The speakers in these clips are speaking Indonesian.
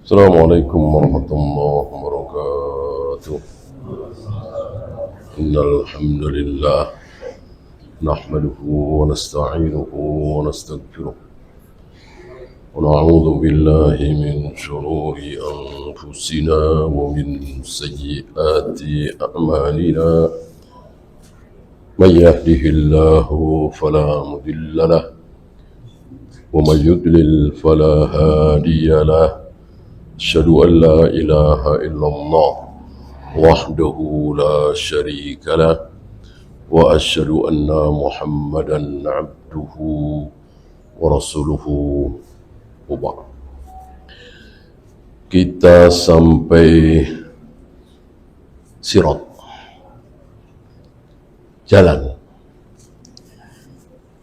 السلام عليكم ورحمة الله وبركاته. إن الحمد لله نحمده ونستعينه ونستغفره ونعوذ بالله من شرور أنفسنا ومن سيئات أعمالنا. من يهده الله فلا مضل له ومن يضلل فلا هادي له. أشهد أن لا إله إلا الله وحده لا شريك له وأشهد أن محمدا عبده ورسوله. وبعد, kita sampai sirat, jalan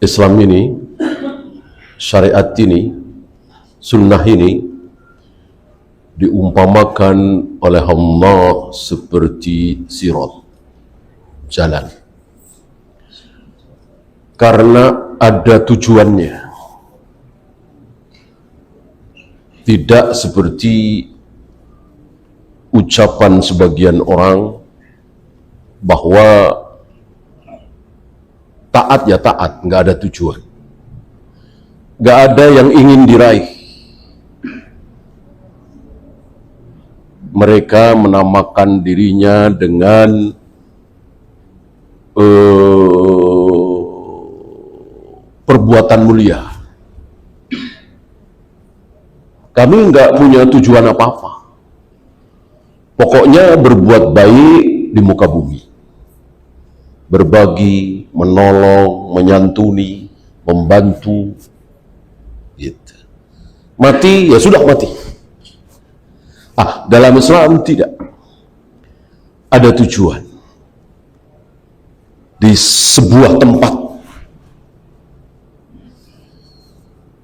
Islam ini, syariat ini, sunnah ini diumpamakan oleh Allah seperti sirat, jalan, karena ada tujuannya. Tidak seperti ucapan sebagian orang bahwa taat ya taat, nggak ada tujuan, nggak ada yang ingin diraih. Mereka menamakan dirinya dengan perbuatan mulia. Kami nggak punya tujuan apa-apa. Pokoknya berbuat baik di muka bumi. Berbagi, menolong, menyantuni, membantu. Gitu. Mati, ya sudah mati. Dalam Islam tidak ada tujuan. Di sebuah tempat,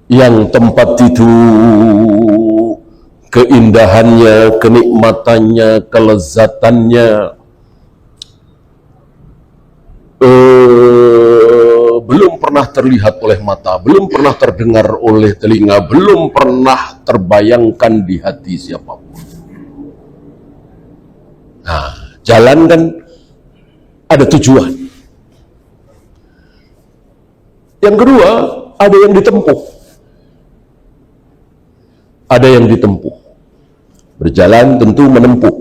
yang tempat itu keindahannya, kenikmatannya, kelezatannya belum pernah terlihat oleh mata, belum pernah terdengar oleh telinga, belum pernah terbayangkan di hati siapapun. Nah, jalan kan ada tujuan. Yang kedua, ada yang ditempuh. Ada yang ditempuh. Berjalan tentu menempuh.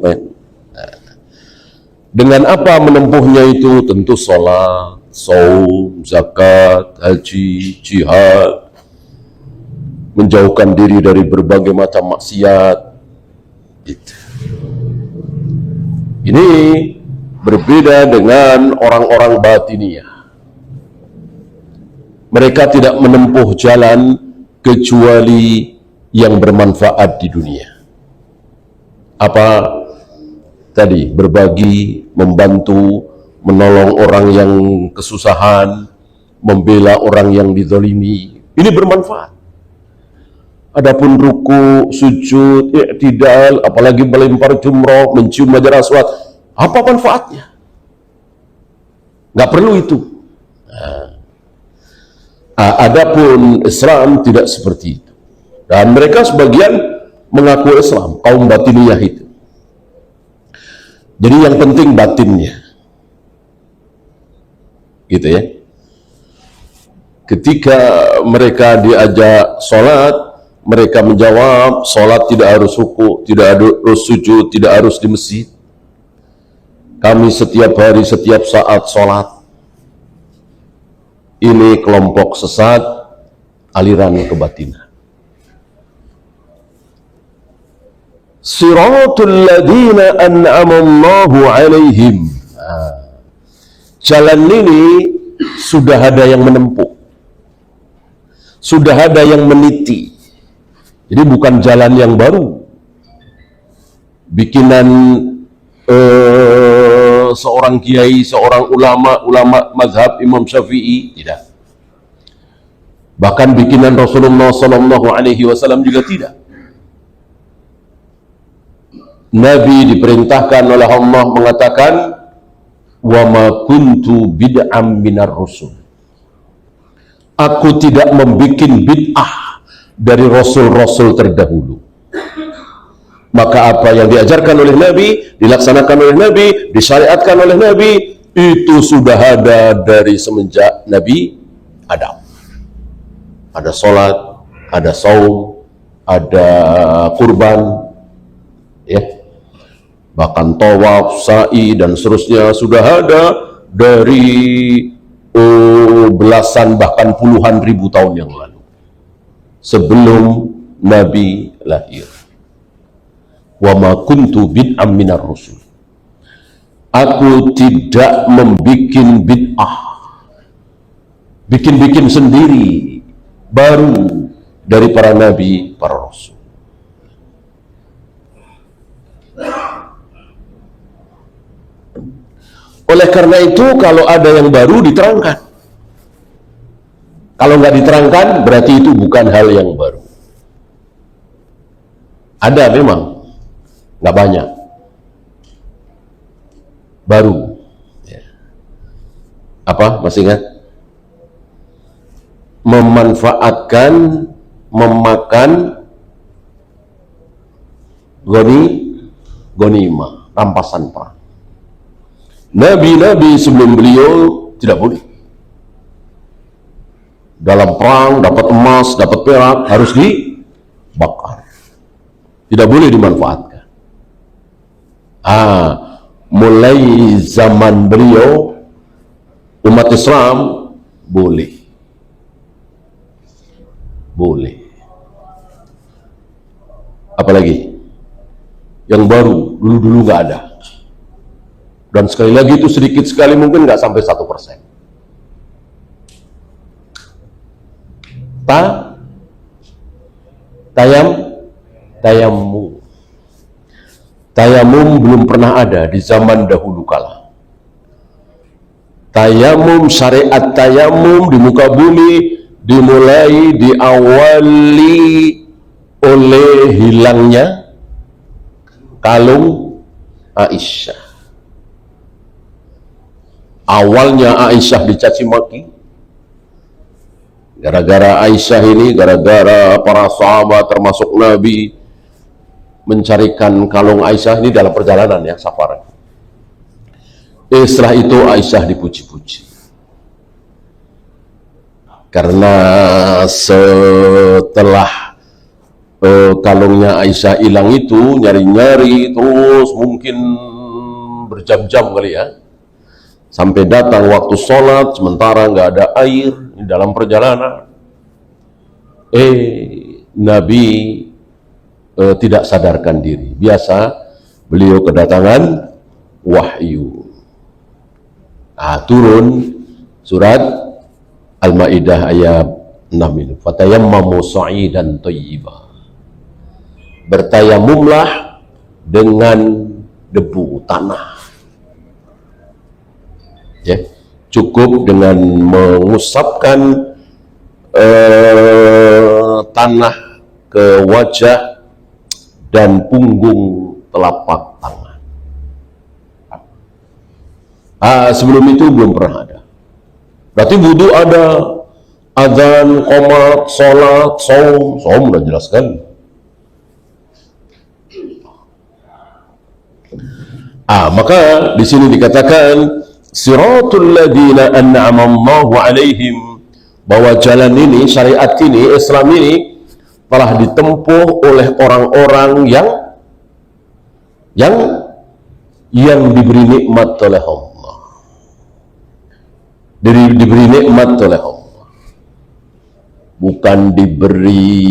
Dengan apa menempuhnya itu? Tentu sholat, saum, zakat, haji, jihad, menjauhkan diri dari berbagai macam maksiat. Gitu. Ini berbeda dengan orang-orang batiniyah. Mereka tidak menempuh jalan kecuali yang bermanfaat di dunia. Apa tadi? Berbagi, membantu, menolong orang yang kesusahan, membela orang yang dizalimi. Ini bermanfaat. Adapun ruku, sujud, i'tidal, apalagi melempar jumroh, mencium hajar aswad, apa manfaatnya? Nggak perlu itu. Adapun Islam tidak seperti itu. Dan mereka sebagian mengaku Islam, kaum batiniyah itu. Jadi yang penting batinnya. Gitu ya. Ketika mereka diajak sholat, mereka menjawab, sholat tidak harus ruku, tidak harus sujud, tidak harus di masjid. Kami setiap hari, setiap saat sholat. Ini kelompok sesat, aliran kebatinan. Siratul ladina an'amallahu alaihim. Jalan ini sudah ada yang menempuh, sudah ada yang meniti. Jadi bukan jalan yang baru, bikinan seorang kiai, seorang ulama mazhab Imam Syafi'i, tidak. Bahkan bikinan Rasulullah SAW juga tidak. Nabi diperintahkan oleh Allah mengatakan, wa ma kuntu bid'am minar rusul. Aku tidak membuat bid'ah dari rasul-rasul terdahulu. Maka apa yang diajarkan oleh Nabi, dilaksanakan oleh Nabi, disyariatkan oleh Nabi, itu sudah ada dari semenjak Nabi Adam. Ada sholat, ada saum, ada kurban, ya, bahkan tawaf, sa'i, dan seterusnya sudah ada dari belasan bahkan puluhan ribu tahun yang lalu, sebelum Nabi lahir. Wa ma kuntu bid'am minar rusul. Aku tidak membikin bid'ah, bikin-bikin sendiri baru dari para nabi, para rasul. Oleh karena itu, kalau ada yang baru diterangkan. Kalau nggak diterangkan, berarti itu bukan hal yang baru. Ada memang, nggak banyak, baru. Apa? Masih ingat? Memanfaatkan, memakan ghanimah, rampasan perang. Nabi-nabi sebelum beliau tidak boleh. Dalam perang dapat emas, dapat perak, harus dibakar. Tidak boleh dimanfaatkan. Mulai zaman beliau, umat Islam boleh. Boleh. Apalagi yang baru, dulu-dulu nggak ada. Dan sekali lagi itu sedikit sekali, mungkin nggak sampai 1%. Tayamum belum pernah ada di zaman dahulu kala. Tayamum, syariat tayamum di muka bumi dimulai, diawali oleh hilangnya kalung Aisyah. Awalnya Aisyah dicaci maki, gara-gara Aisyah ini, gara-gara para sahabat termasuk Nabi mencarikan kalung Aisyah ini dalam perjalanan, ya, safar. Setelah itu Aisyah dipuji-puji, karena setelah kalungnya Aisyah hilang itu, nyari-nyari terus, mungkin berjam-jam kali ya, sampai datang waktu sholat, sementara nggak ada air di dalam perjalanan. Nabi tidak sadarkan diri. Biasa beliau kedatangan wahyu. Turun surat Al-Maidah ayat 6 ini. Fatayammamu sa'idan thayyiba. Bertayamumlah dengan debu tanah. Ya, cukup dengan mengusapkan tanah ke wajah dan punggung telapak tangan. Sebelum itu belum pernah ada. Berarti wudu ada, azan, qomat, sholat, saum udah jelaskan. Maka di sini dikatakan siratul ladzina an'ama Allahu alaihim, bahwa jalan ini, syariat ini, Islam ini telah ditempuh oleh orang-orang yang diberi nikmat oleh Allah. Diberi nikmat oleh Allah. Bukan diberi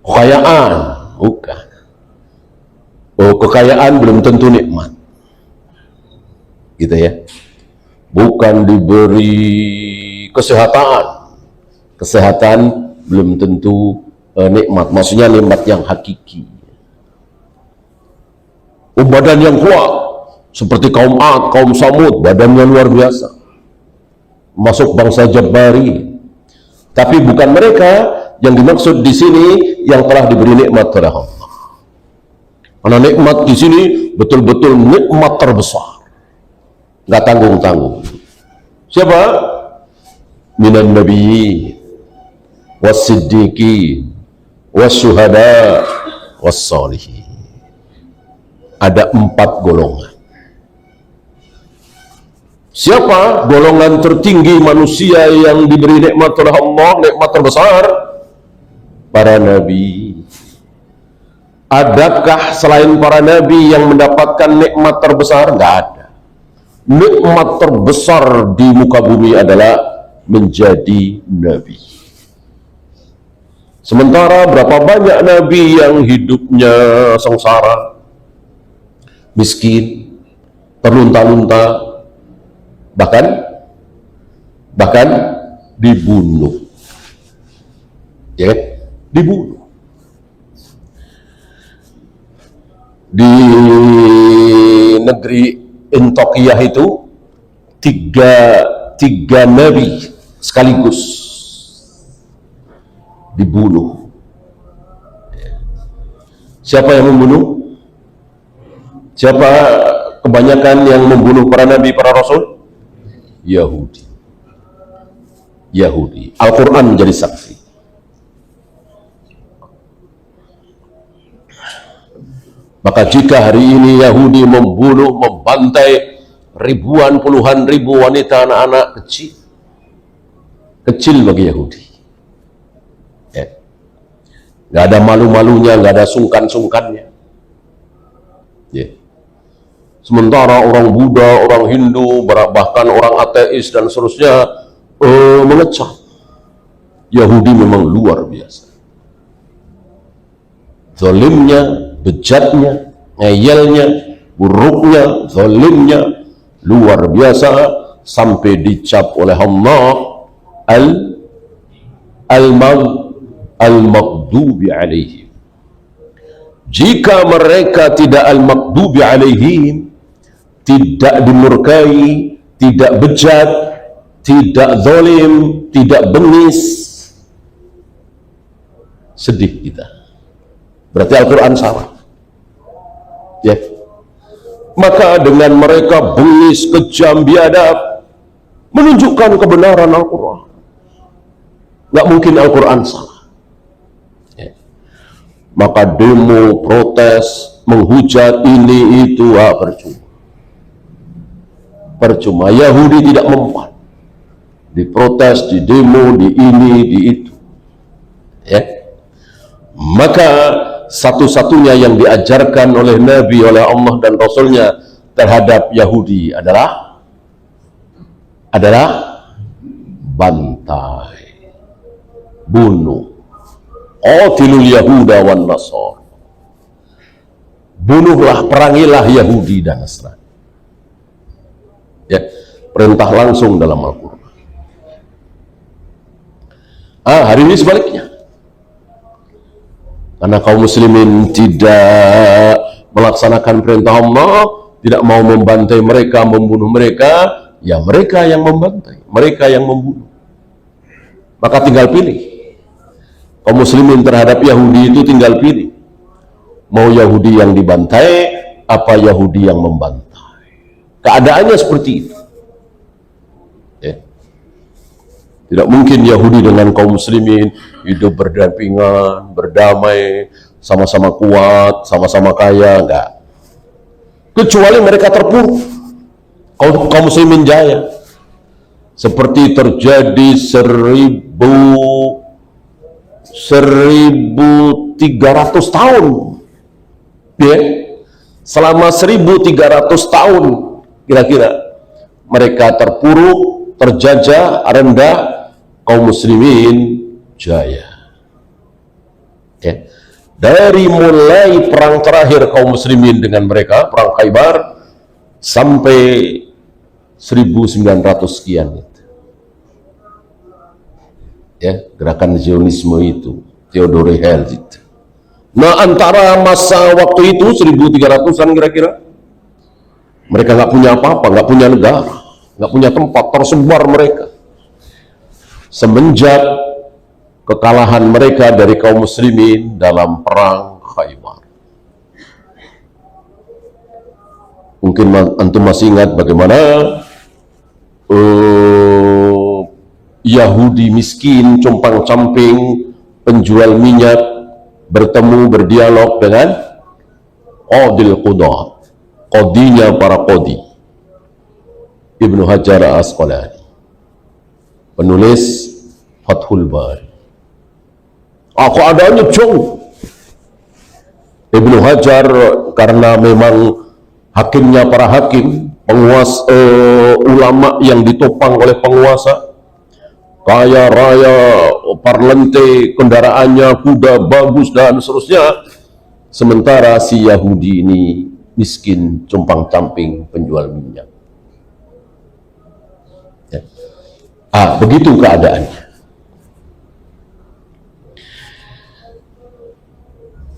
kekayaan, bukan. Kekayaan belum tentu nikmat, gitu ya. Bukan diberi kesehatan belum tentu nikmat, maksudnya nikmat yang hakiki. Badan yang kuat seperti kaum Ad, kaum Samud, badannya luar biasa, masuk bangsa Jabbari. Tapi bukan mereka yang dimaksud di sini yang telah diberi nikmat oleh Allah. Karena nikmat di sini betul-betul nikmat terbesar, nggak tanggung-tanggung. Siapa? Minan nabiyyin was-siddiqin wasyuhada wassalihin. Ada 4 golongan. Siapa golongan tertinggi manusia yang diberi nikmat oleh Allah, nikmat terbesar? Para nabi. Adakah selain para nabi yang mendapatkan nikmat terbesar? Enggak ada. Nikmat terbesar di muka bumi adalah menjadi nabi. Sementara berapa banyak nabi yang hidupnya sengsara, miskin, terlunta-lunta, bahkan dibunuh, ya, dibunuh. Di negeri Antiokhia itu tiga nabi sekaligus dibunuh. Siapa yang membunuh? Siapa kebanyakan yang membunuh para nabi, para rasul? Yahudi. Al-Quran menjadi saksi. Maka jika hari ini Yahudi membunuh, membantai ribuan, puluhan ribu wanita, anak-anak kecil bagi Yahudi, ya, nggak ada malu-malunya, nggak ada sungkan-sungkannya, ya. Sementara orang Buddha, orang Hindu, bahkan orang ateis dan seterusnya mengecam. Yahudi memang luar biasa. Zalimnya, bejatnya, ngeyelnya, buruknya, zalimnya luar biasa, sampai dicap oleh Allah al-maghdubi alaihim. Jika mereka tidak al-maghdubi alaihim, tidak dimurkai, tidak bejat, tidak zalim, tidak bengis, sedih kita. Berarti Al-Quran salah, ya. Maka dengan mereka bengis, kejam, biadab, menunjukkan kebenaran Al-Quran. Nggak mungkin Al-Quran salah, ya. Maka demo, protes, menghujat ini itu percuma. Yahudi tidak mempan, diprotes, di demo, di ini, di itu, ya. Maka satu-satunya yang diajarkan oleh Nabi, oleh Allah dan Rasulnya terhadap Yahudi adalah bantai, bunuh. Qatilul Yahuda wan Nasara. Bunuhlah, perangilah Yahudi dan Nasrani. Ya, perintah langsung dalam Al-Quran. Hari ini sebaliknya. Karena kaum muslimin tidak melaksanakan perintah Allah, tidak mau membantai mereka, membunuh mereka, ya mereka yang membantai, mereka yang membunuh. Maka tinggal pilih. Kaum muslimin terhadap Yahudi itu tinggal pilih. Mau Yahudi yang dibantai, apa Yahudi yang membantai. Keadaannya seperti itu, ya. Tidak mungkin Yahudi dengan kaum muslimin hidup berdampingan, berdamai, sama-sama kuat, sama-sama kaya, enggak. Kecuali mereka terpuruk, kaum muslimin jaya. Seperti terjadi 1300 tahun, ya. Selama 1300 tahun kira-kira mereka terpuruk, terjajah, rendah, kaum muslimin jaya, ya. Dari mulai perang terakhir kaum muslimin dengan mereka, perang Khaybar, sampai 1900 sekian itu, ya, gerakan Zionisme itu, Theodore Herzl. Nah, antara masa waktu itu 1300-an kira-kira, mereka nggak punya apa-apa, nggak punya negara, nggak punya tempat, tersebar mereka. Semenjak kekalahan mereka dari kaum muslimin dalam perang Khaybar. Mungkin antum masih ingat bagaimana Yahudi miskin, compang-camping, penjual minyak, bertemu, berdialog dengan Qadil Qudah, qadinya para qadi, Ibnu Hajar Al-Asqalani, penulis Fathul Bari. Keadaannya jauh. Ibnu Hajar karena memang hakimnya para hakim, penguasa, ulama yang ditopang oleh penguasa, kaya raya, parlente, kendaraannya kuda bagus dan seterusnya. Sementara si Yahudi ini miskin, compang-camping, penjual minyak. Ya. Begitu keadaannya.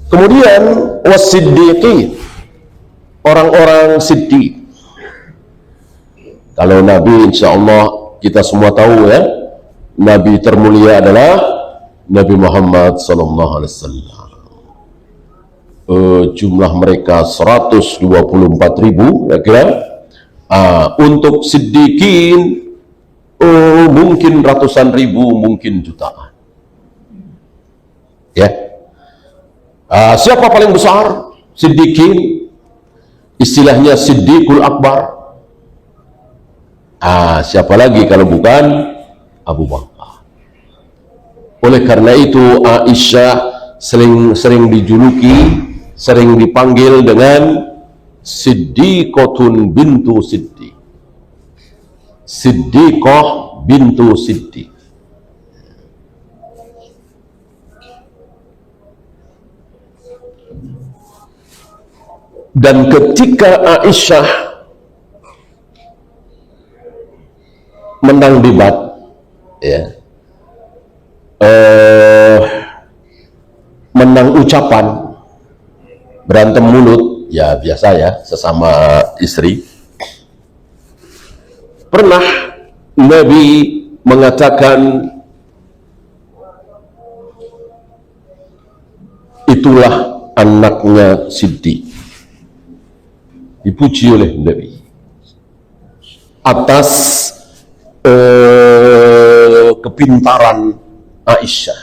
Kemudian wasiddiqin, orang-orang siddiq. Kalau Nabi, insya Allah kita semua tahu ya, Nabi termulia adalah Nabi Muhammad SAW. Jumlah mereka 124.000 ya kira. Untuk siddiqin mungkin ratusan ribu, mungkin jutaan. Ya. Siapa paling besar? Siddiqin, istilahnya Siddiqul Akbar. Siapa lagi kalau bukan Abu Bakar. Oleh karena itu Aisyah sering dijuluki, sering dipanggil dengan Siddiqotun bintu Siddiq, Siddiqah bintu Siddiq. Dan ketika Aisyah menang debat, ya, menang ucapan, berantem mulut, ya biasa ya, sesama istri. Pernah Nabi mengatakan, itulah anaknya Siddiq. Dipuji oleh Nabi atas kepintaran Aisyah.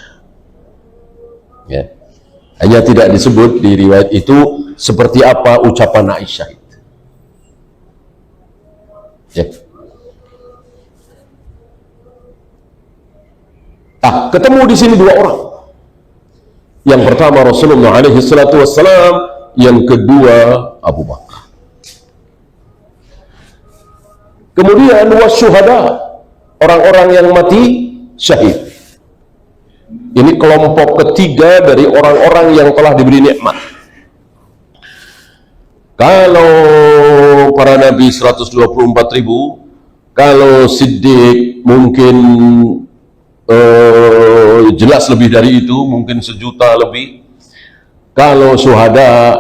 Ya. Hanya tidak disebut di riwayat itu seperti apa ucapan Aisyah itu. Ya. Ketemu di sini dua orang. Yang pertama Rasulullah SAW, yang kedua Abu Bakar. Kemudian wasyuhada, orang-orang yang mati syahid. Ini kelompok ketiga dari orang-orang yang telah diberi nikmat. Kalau para nabi 124.000, kalau Siddiq mungkin jelas lebih dari itu, mungkin 1 juta lebih. Kalau syuhada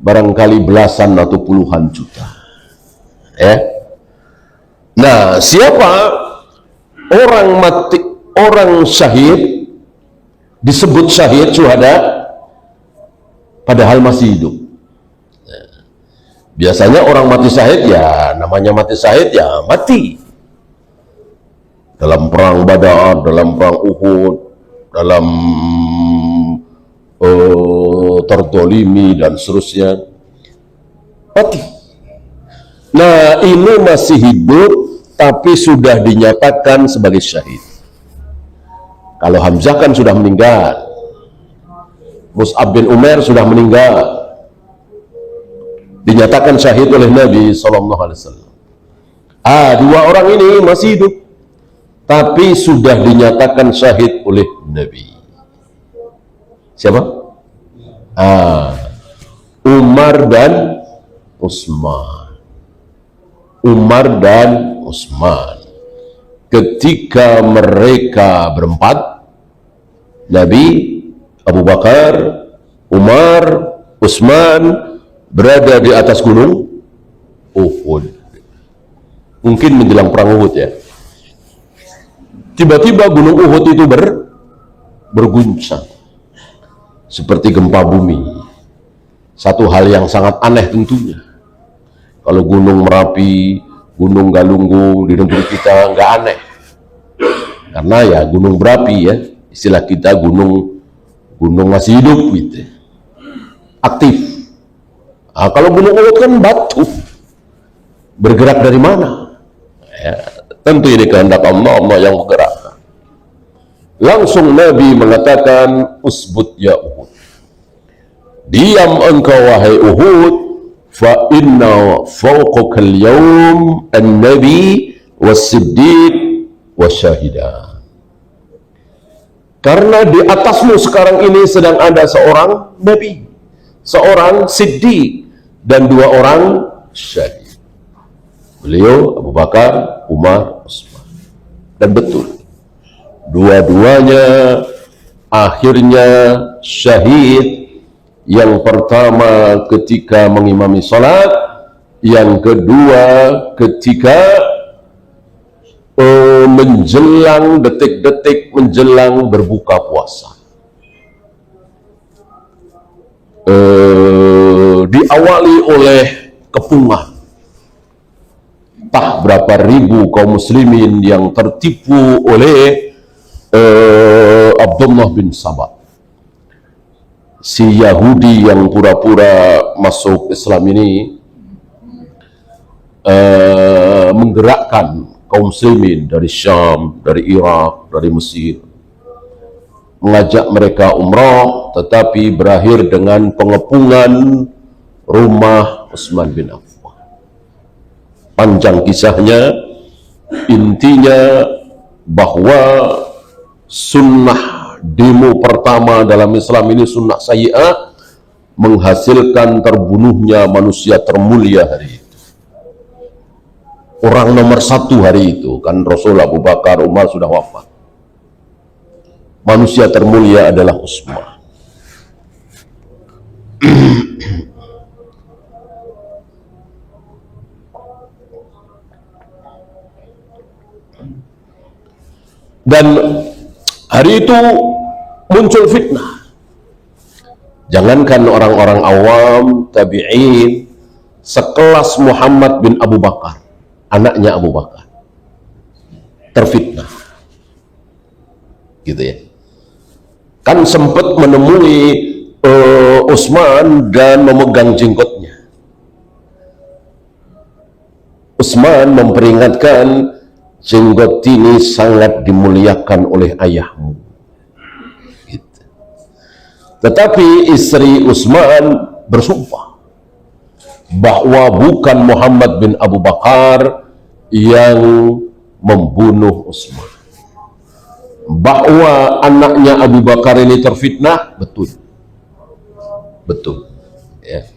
barangkali belasan atau puluhan juta. Ya. Nah, siapa orang mati, orang syahid, disebut syahid, syuhada, padahal masih hidup. Biasanya orang mati syahid, ya namanya mati syahid, ya mati. Dalam perang Badar, dalam perang Uhud, dalam tertolimi dan seterusnya, mati. Nah, ini masih hidup, tapi sudah dinyatakan sebagai syahid. Kalau Hamzah kan sudah meninggal, Mus'ab bin Umair sudah meninggal, dinyatakan syahid oleh Nabi SAW. Dua orang ini masih hidup, tapi sudah dinyatakan syahid oleh Nabi. Siapa? Umar dan Utsman. Umar dan Utsman. Ketika mereka berempat, Nabi, Abu Bakar, Umar, Utsman, berada di atas gunung Uhud. Mungkin menjelang perang Uhud ya. Tiba-tiba gunung Uhud itu berguncang seperti gempa bumi. Satu hal yang sangat aneh tentunya. Kalau gunung Merapi, gunung Galunggung di negeri kita nggak aneh, karena ya gunung berapi ya, istilah kita gunung gunung masih hidup gitu, aktif. Nah, kalau gunung Uhud kan batu, bergerak dari mana? Ya, tentu ini kehendak Allah, Allah yang menggerakkan. Langsung Nabi mengatakan, usbut ya Uhud, diam engkau wahai Uhud, fa inna fawqaka al-yawm an-nabi was-siddiq wasyahida. Karena di atasmu sekarang ini sedang ada seorang nabi, seorang siddiq, dan 2 orang syahid. Beliau Abu Bakar, Umar, Utsman. Dan betul, dua-duanya akhirnya syahid. Yang pertama ketika mengimami salat, yang kedua ketika menjelang detik-detik menjelang berbuka puasa. Diawali oleh kepungan. Tak berapa ribu kaum muslimin yang tertipu oleh Abdullah bin Sabah, si Yahudi yang pura-pura masuk Islam ini, menggerakkan kaum muslimin dari Syam, dari Irak, dari Mesir, mengajak mereka umrah, tetapi berakhir dengan pengepungan rumah Utsman bin Affan. Panjang kisahnya, intinya bahwa sunnah demo pertama dalam Islam ini, sunnah sayyi'ah, menghasilkan terbunuhnya manusia termulia hari itu. Orang nomor 1 hari itu, kan Rasul, Abu Bakar, Umar sudah wafat. Manusia termulia adalah Utsman. Dan hari itu muncul fitnah. Jangankan orang-orang awam, tabi'in, sekelas Muhammad bin Abu Bakar, anaknya Abu Bakar, terfitnah. Gitu ya. Kan sempat menemui Utsman dan memegang jenggotnya. Utsman memperingatkan, jenggot ini sangat dimuliakan oleh ayahmu. Gitu. Tetapi istri Utsman bersumpah bahwa bukan Muhammad bin Abu Bakar yang membunuh Utsman. Bahwa anaknya Abu Bakar ini terfitnah, betul. Betul. Ya.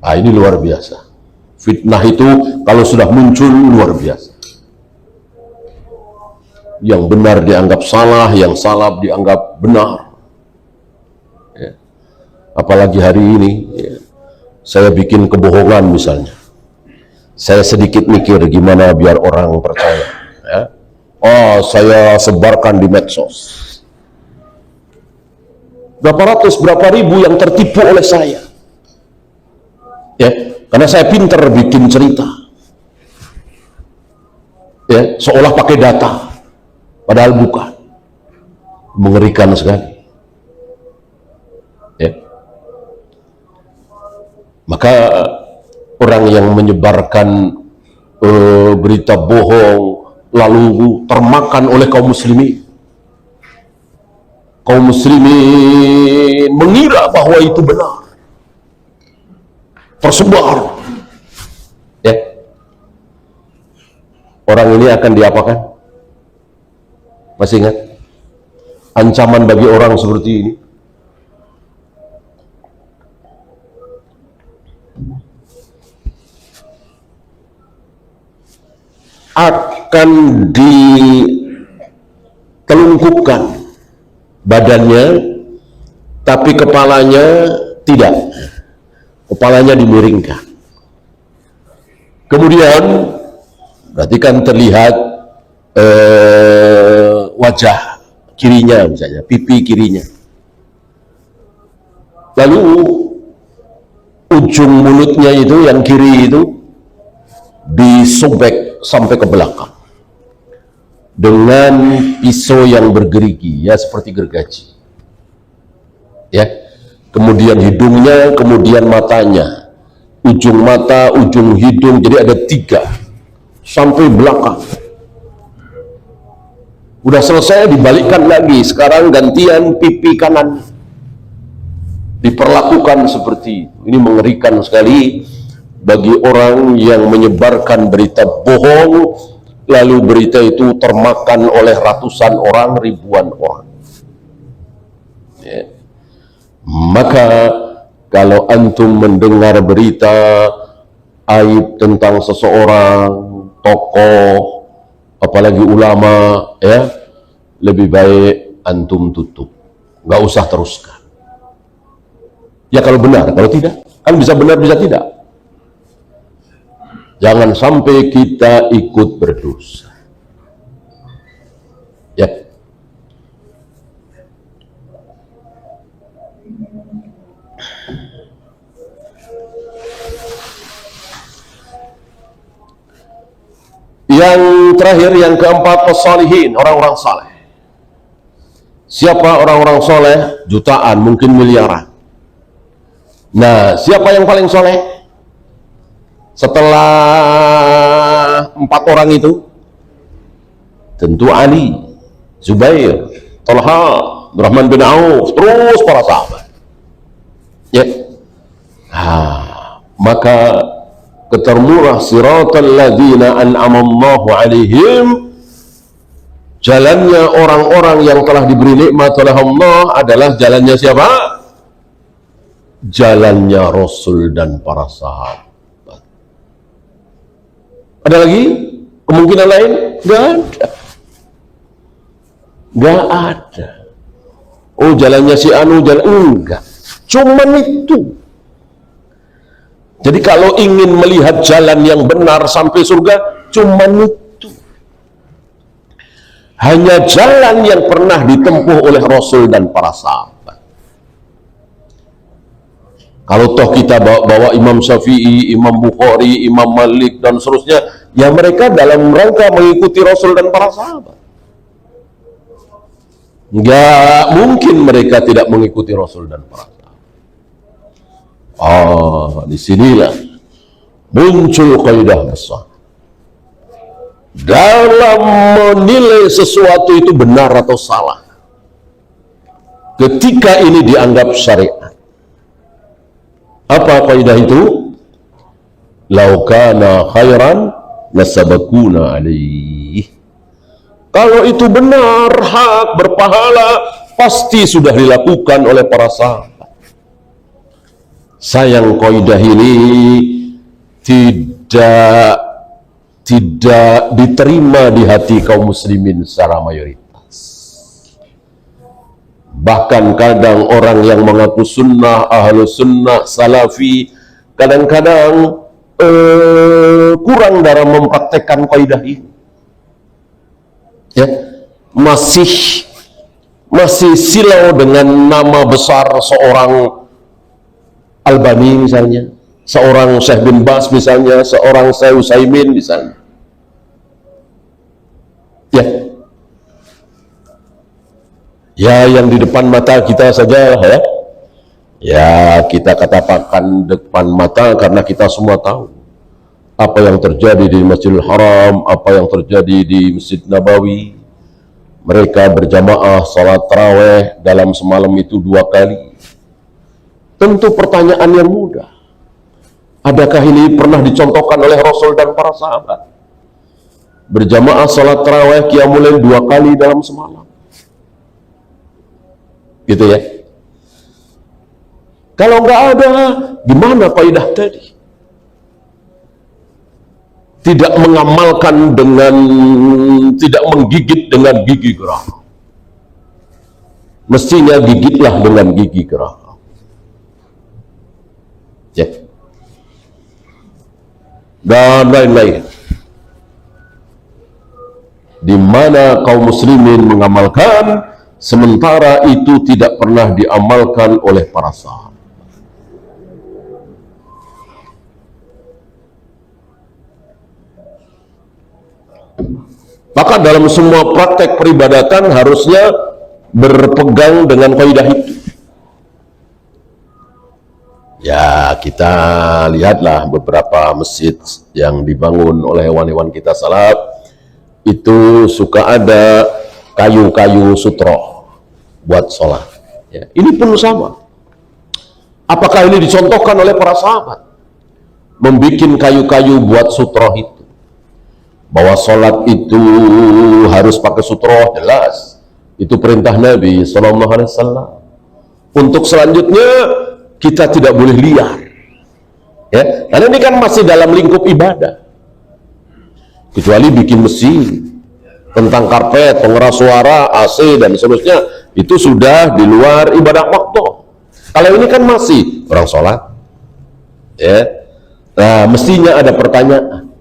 Nah, ini luar biasa. Fitnah itu kalau sudah muncul luar biasa. Yang benar dianggap salah, yang salah dianggap benar. Ya. Apalagi hari ini, ya, saya bikin kebohongan misalnya, saya sedikit mikir gimana biar orang percaya. Ya. Oh, saya sebarkan di medsos. Berapa ratus, berapa ribu yang tertipu oleh saya. Ya, karena saya pintar bikin cerita. Ya, seolah pakai data. Padahal bukan. Mengerikan sekali. Ya. Maka orang yang menyebarkan berita bohong lalu termakan oleh kaum muslimin. Kaum muslimin mengira bahwa itu benar. Tersebar. Ya. Orang ini akan diapakan? Masih ingat? Ancaman bagi orang seperti ini. Akan ditelungkupkan badannya, tapi kepalanya tidak. Kepalanya dimiringkan. Kemudian, berarti kan terlihat wajah kirinya misalnya, pipi kirinya. Lalu ujung mulutnya itu yang kiri itu disobek sampai ke belakang dengan pisau yang bergerigi, ya seperti gergaji. ya. Kemudian hidungnya, kemudian matanya, ujung mata, ujung hidung, jadi ada 3 sampai belakang. Udah selesai dibalikkan lagi, sekarang gantian pipi kanan, diperlakukan seperti itu. Ini mengerikan sekali bagi orang yang menyebarkan berita bohong, lalu berita itu termakan oleh ratusan orang, ribuan orang. Ya. Maka kalau antum mendengar berita aib tentang seseorang, tokoh, apalagi ulama, ya, lebih baik antum tutup, nggak usah teruskan. Ya kalau benar, kalau tidak, kan bisa benar bisa tidak. Jangan sampai kita ikut berdosa. Ya. Yang terakhir, yang keempat, as-salihin, orang-orang saleh. Siapa orang-orang soleh? Jutaan, mungkin miliaran. Nah, siapa yang paling soleh? Setelah 4 orang itu, tentu Ali, Zubair, Talha, Abdurrahman bin Auf, terus para sahabat. Ya. Maka ketermurah siratal ladzina an'amallahu alaihim, jalannya orang-orang yang telah diberi nikmat oleh Allah adalah jalannya siapa? Jalannya Rasul dan para sahabat. Ada lagi kemungkinan lain? Nggak ada. Nggak ada. Oh, jalannya si Anu, jalan enggak. Cuman itu. Jadi kalau ingin melihat jalan yang benar sampai surga, cuman itu. Hanya jalan yang pernah ditempuh oleh Rasul dan para sahabat. Kalau toh kita bawa Imam Syafi'i, Imam Bukhari, Imam Malik, dan seterusnya, ya mereka dalam rangka mengikuti Rasul dan para sahabat. Nggak mungkin mereka tidak mengikuti Rasul dan para sahabat. Disinilah muncul kaidah besar dalam menilai sesuatu itu benar atau salah. Ketika ini dianggap syariat, apa kaidah itu? Lau kana khairan nasabakuna alaih. Kalau itu benar, hak, berpahala, pasti sudah dilakukan oleh para sahabat. Sayang kaidah ini tidak diterima di hati kaum muslimin secara mayoritas. Bahkan kadang orang yang mengaku sunnah, ahlu sunnah, salafi, kadang-kadang kurang dalam mempraktekkan kaidah ini. Ya, masih silau dengan nama besar seorang Albani misalnya, seorang Syekh bin Bas misalnya, seorang Syekh Utsaimin misalnya. Ya, yang di depan mata kita saja, ya. Ya, kita katakan depan mata karena kita semua tahu apa yang terjadi di Masjidil Haram, apa yang terjadi di Masjid Nabawi. Mereka berjamaah salat tarawih dalam semalam itu 2 kali. Tentu pertanyaan yang mudah. Adakah ini pernah dicontohkan oleh Rasul dan para sahabat? Berjamaah salat tarawih qiyamul lail 2 kali dalam semalam. Gitu ya. Kalau nggak ada, gimana kaidah tadi? Tidak mengamalkan tidak menggigit dengan gigi geraham. Mestinya gigitlah dengan gigi geraham. Ya. Dan lain-lain. Di mana kaum muslimin mengamalkan, sementara itu tidak pernah diamalkan oleh para sahabat. Maka dalam semua praktek peribadatan harusnya berpegang dengan kaidah itu. Ya, kita lihatlah beberapa masjid yang dibangun oleh hewan-hewan kita salaf, itu suka ada kayu-kayu sutro buat sholat. Ya, ini pun sama. Apakah ini dicontohkan oleh para sahabat? Membikin kayu-kayu buat sutro itu. Bahwa sholat itu harus pakai sutro, jelas. Itu perintah Nabi SAW. Untuk selanjutnya, kita tidak boleh liar, ya, karena ini kan masih dalam lingkup ibadah. Kecuali bikin mesin, tentang karpet, pengeras suara, AC dan seterusnya, itu sudah di luar ibadah waktu. Kalau ini kan masih orang sholat, ya. Nah, mestinya ada pertanyaan,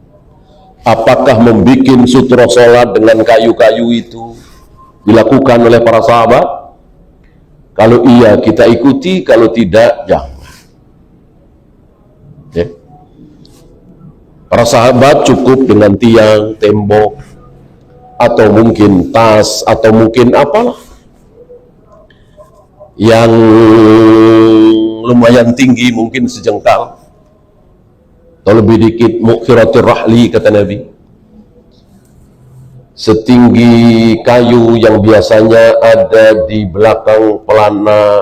apakah membikin sutra sholat dengan kayu-kayu itu dilakukan oleh para sahabat? Kalau iya kita ikuti, kalau tidak jangan. Ya. Para sahabat cukup dengan tiang, tembok, atau mungkin tas, atau mungkin apalah yang lumayan tinggi, mungkin sejengkal, atau lebih dikit, mukhiratir rahli kata Nabi. Setinggi kayu yang biasanya ada di belakang pelana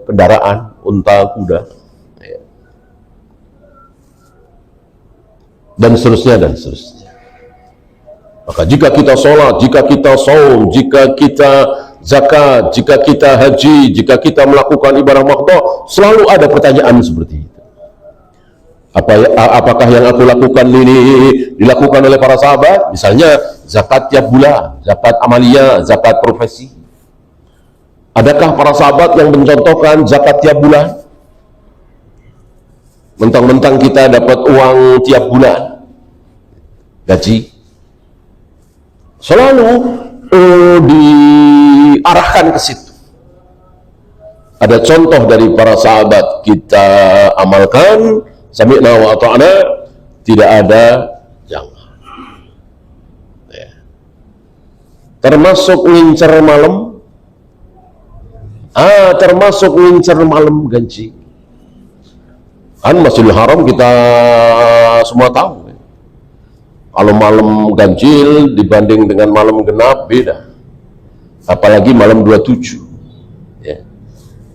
kendaraan unta, kuda, dan seterusnya dan seterusnya. Maka jika kita sholat, jika kita saum, jika kita zakat, jika kita haji, jika kita melakukan ibadah makdo, selalu ada pertanyaan seperti itu. Apakah yang aku lakukan ini dilakukan oleh para sahabat? Misalnya zakat tiap bulan, zakat amalia, zakat profesi. Adakah para sahabat yang mencontohkan zakat tiap bulan? Mentang-mentang kita dapat uang tiap bulan, gaji, selalu diarahkan ke situ. Ada contoh dari para sahabat, kita amalkan, sami'na wa ata'na, tidak ada jangan. Ya. Termasuk ngincer malam, termasuk ngincer malam gaji. Kan Masjidil Haram kita semua tahu. Ya. Kalau malam ganjil dibanding dengan malam genap beda. Apalagi malam 27. Ya.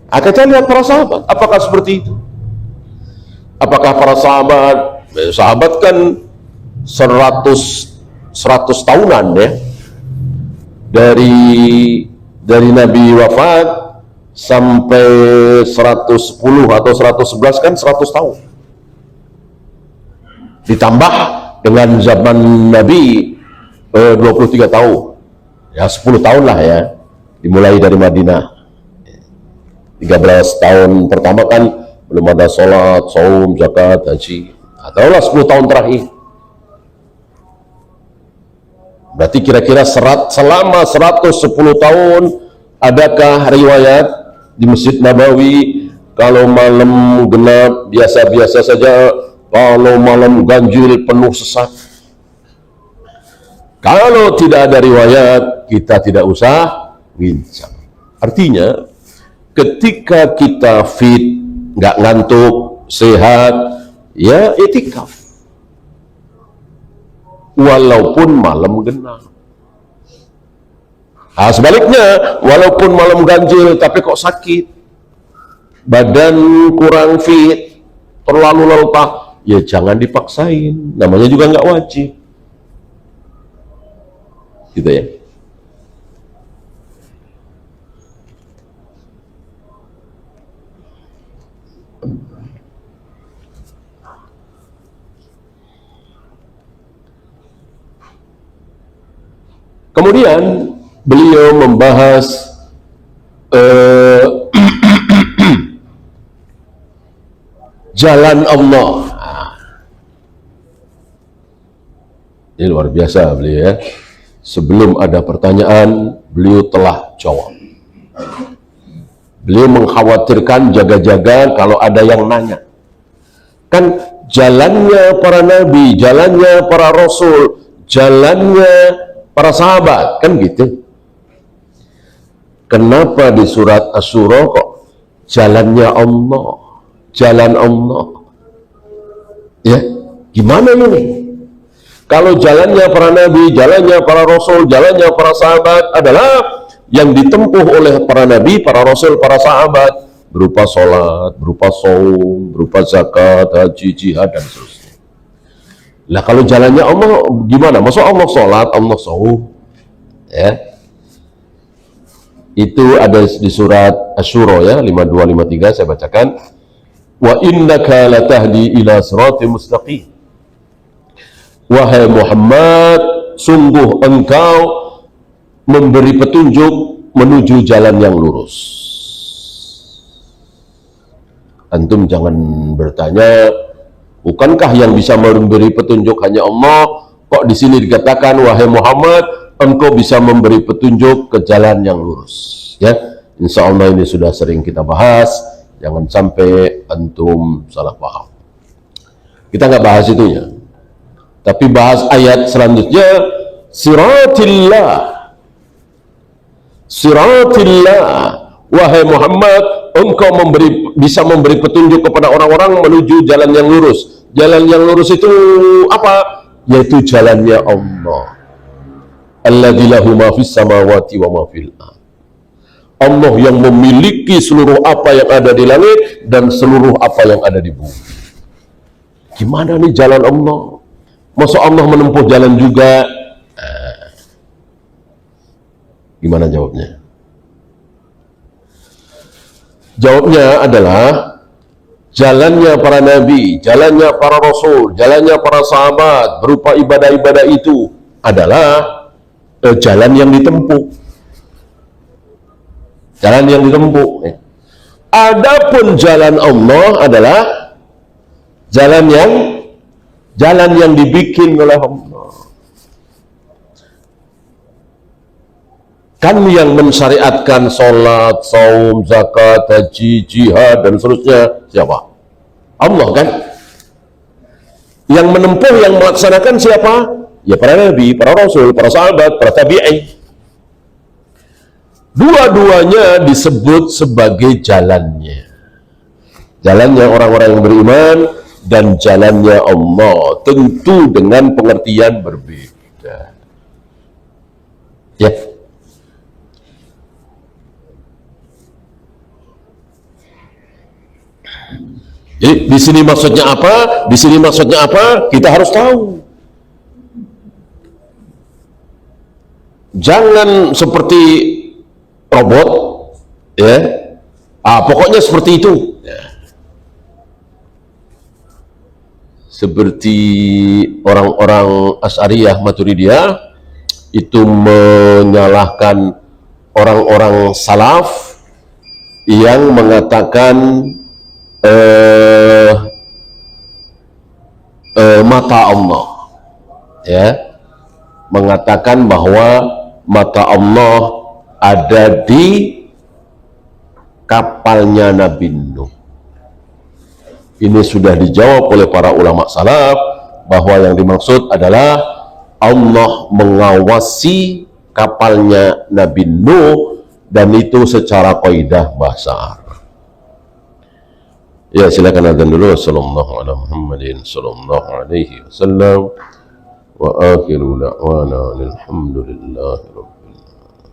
Kita lihat para sahabat, apakah seperti itu? Apakah para sahabat kan 100 tahunan ya, dari Nabi wafat sampai 110 atau 111 kan 100 tahun, ditambah dengan zaman Nabi 23 tahun, ya 10 tahun lah ya, dimulai dari Madinah. 13 tahun pertama kan belum ada sholat, saum, zakat, haji. Ataulah 10 tahun terakhir. Berarti kira-kira selama 110 tahun, adakah riwayat di Masjid Nabawi kalau malam genap biasa-biasa saja, kalau malam ganjil penuh sesak? Kalau tidak ada riwayat, kita tidak usah bincang. Artinya, ketika kita fit, nggak ngantuk, sehat, ya itikaf walaupun malam genap. Sebaliknya, walaupun malam ganjil tapi kok sakit, badan kurang fit, terlalu lelah, ya jangan dipaksain, namanya juga nggak wajib, gitu ya. Kemudian beliau membahas jalan Allah. Ini luar biasa beliau ya. Sebelum ada pertanyaan, beliau telah jawab. Beliau mengkhawatirkan, jaga-jaga kalau ada yang nanya. Kan jalannya para nabi, jalannya para rasul, jalannya para sahabat, kan gitu. Kenapa di surat Asy-Syura kok jalannya Allah? jalan Allah. Ya, gimana ini? Kalau jalannya para nabi, jalannya para rasul, jalannya para sahabat adalah yang ditempuh oleh para nabi, para rasul, para sahabat, berupa sholat, berupa saum, berupa zakat, haji, jihad, dan seterusnya. Lah kalau jalannya Allah gimana? Maksud Allah sholat, Allah saum, ya? Itu ada di surat Asy-Syura ya, 52-53 saya bacakan. Wa innaka latahdi ila siratim mustaqim. Wahai Muhammad, sungguh engkau memberi petunjuk menuju jalan yang lurus. Antum jangan bertanya, bukankah yang bisa memberi petunjuk hanya Allah? Kok di sini dikatakan wahai Muhammad, engkau bisa memberi petunjuk ke jalan yang lurus? Ya, insya Allah ini sudah sering kita bahas. Jangan sampai antum salah paham. Kita nggak bahas itunya, tapi bahas ayat selanjutnya. Siratillah, siratillah, wahai Muhammad, engkau bisa memberi petunjuk kepada orang-orang menuju jalan yang lurus. Jalan yang lurus itu apa? Yaitu jalannya Allah. Alladzi lahu ma fis samawati wa ma fil ardh. Allah yang memiliki seluruh apa yang ada di langit dan seluruh apa yang ada di bumi. Gimana nih jalan Allah? Masa Allah menempuh jalan juga? Gimana jawabnya? Jawabnya adalah jalannya para nabi, jalannya para rasul, jalannya para sahabat berupa ibadah-ibadah itu adalah jalan yang ditempuh. Jalan yang ditempuh. Adapun jalan Allah adalah jalan yang dibikin oleh Allah. Kan yang mensyariatkan sholat, saum, zakat, haji, jihad, dan seterusnya siapa? Allah kan? Yang menempuh, yang melaksanakan siapa? Ya para nabi, para rasul, para sahabat, para tabi'in. Dua-duanya disebut sebagai jalannya. Jalannya orang-orang yang beriman dan jalannya Allah, tentu dengan pengertian berbeda. Ya. Jadi di sini maksudnya apa? Di sini maksudnya apa? Kita harus tahu. Jangan seperti robot, ya. Pokoknya seperti itu. Ya. Seperti orang-orang Asy'ariyah Maturidiyah itu menyalahkan orang-orang salaf yang mengatakan mata Allah, ya, mengatakan bahwa mata Allah ada di kapalnya Nabi Nuh. Ini sudah dijawab oleh para ulama salaf bahwa yang dimaksud adalah Allah mengawasi kapalnya Nabi Nuh, dan itu secara kaidah bahasa Arab. Ya, silakan adzan dulu. Sallallahu ala Muhammadin sallallahu alaihi wasallam wa akhiru da'wana alhamdulillahi rabbil alamin.